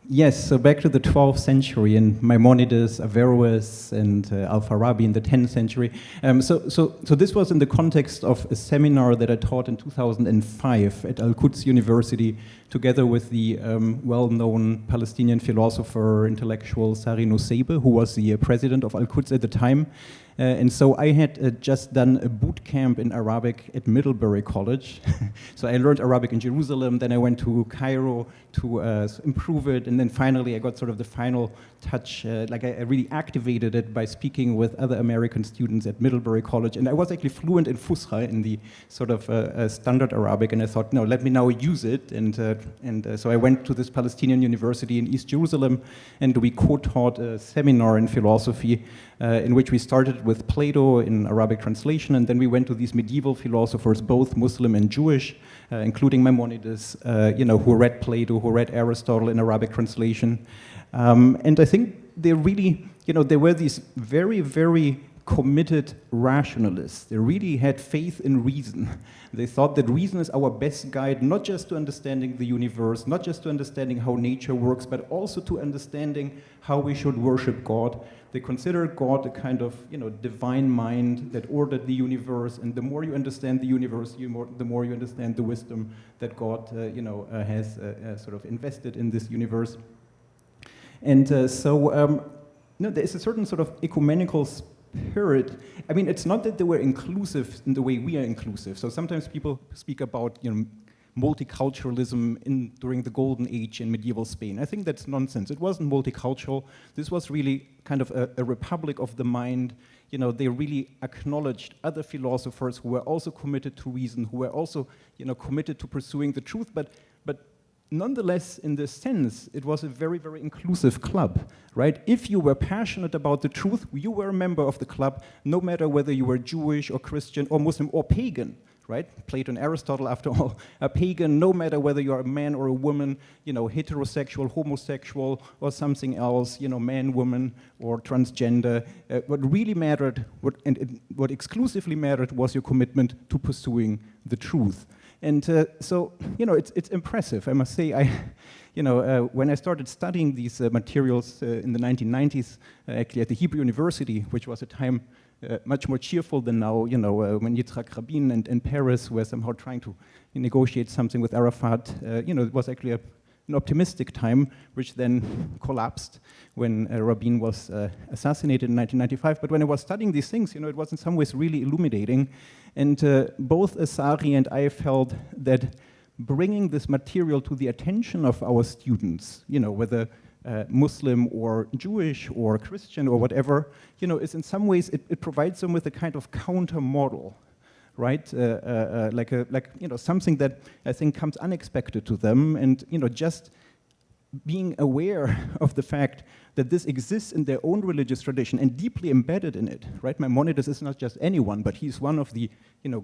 Yes, so back to the 12th century and Maimonides, Averroes, and Al-Farabi in the 10th century. So this was in the context of a seminar that I taught in 2005 at Al-Quds University, together with the well-known Palestinian philosopher, intellectual Sari Nusseibeh, who was the president of Al-Quds at the time. And so I had just done a boot camp in Arabic at Middlebury College. So I learned Arabic in Jerusalem, then I went to Cairo to improve it, and then finally I got sort of the final touch, like I really activated it by speaking with other American students at Middlebury College, and I was actually fluent in Fusha, in the sort of standard Arabic, and I thought, no, let me now use it, and so I went to this Palestinian university in East Jerusalem, and we co-taught a seminar in philosophy in which we started with Plato in Arabic translation, and then we went to these medieval philosophers, both Muslim and Jewish, including Maimonides, who read Plato, who read Aristotle in Arabic translation. And I think they really, they were these very, very committed rationalists. They really had faith in reason. They thought that reason is our best guide, not just to understanding the universe, not just to understanding how nature works, but also to understanding how we should worship God. They considered God a kind of, divine mind that ordered the universe, and the more you understand the universe, the more you understand the wisdom that God, has sort of invested in this universe. And there is a certain sort of ecumenical spirit. I mean, it's not that they were inclusive in the way we are inclusive. So sometimes people speak about, multiculturalism during the Golden Age in medieval Spain. I think that's nonsense. It wasn't multicultural. This was really kind of a republic of the mind. They really acknowledged other philosophers who were also committed to reason, who were also, committed to pursuing the truth. But nonetheless, in this sense, it was a very, very inclusive club, right? If you were passionate about the truth, you were a member of the club, no matter whether you were Jewish or Christian or Muslim or pagan, right? Plato and Aristotle, after all, are pagan, no matter whether you're a man or a woman, heterosexual, homosexual, or something else, man, woman, or transgender. What really mattered, what exclusively mattered, was your commitment to pursuing the truth. And so, it's impressive, I must say. When I started studying these materials in the 1990s, actually at the Hebrew University, which was a time much more cheerful than now, when Yitzhak Rabin and Paris were somehow trying to negotiate something with Arafat, it was actually an optimistic time, which then collapsed when Rabin was assassinated in 1995. But when I was studying these things, it was in some ways really illuminating. And both Asari and I felt that bringing this material to the attention of our students, whether Muslim or Jewish or Christian or whatever, is in some ways, it provides them with a kind of counter model, right? Something that I think comes unexpected to them, and just being aware of the fact that this exists in their own religious tradition and deeply embedded in it, right? Maimonides is not just anyone, but he's one of the,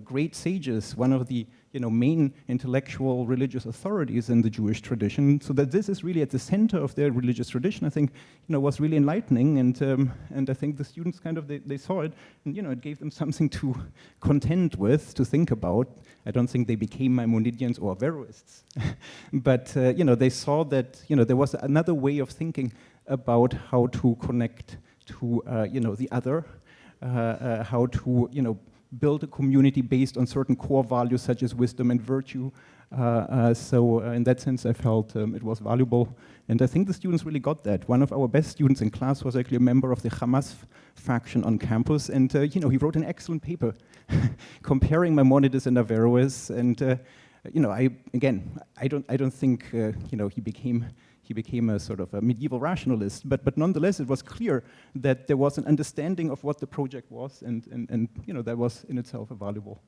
great sages, one of the, main intellectual religious authorities in the Jewish tradition. So that this is really at the center of their religious tradition, I think, was really enlightening, and I think the students kind of, they saw it, and, it gave them something to contend with, to think about. I don't think they became Maimonidians or Averroists, but, they saw that, there was another way of thinking about how to connect to the other, how to build a community based on certain core values such as wisdom and virtue. So in that sense, I felt it was valuable, and I think the students really got that. One of our best students in class was actually a member of the Hamas faction on campus, and he wrote an excellent paper comparing Maimonides and Averroes, and I don't think he became a sort of a medieval rationalist, but nonetheless, it was clear that there was an understanding of what the project was, and that was in itself a valuable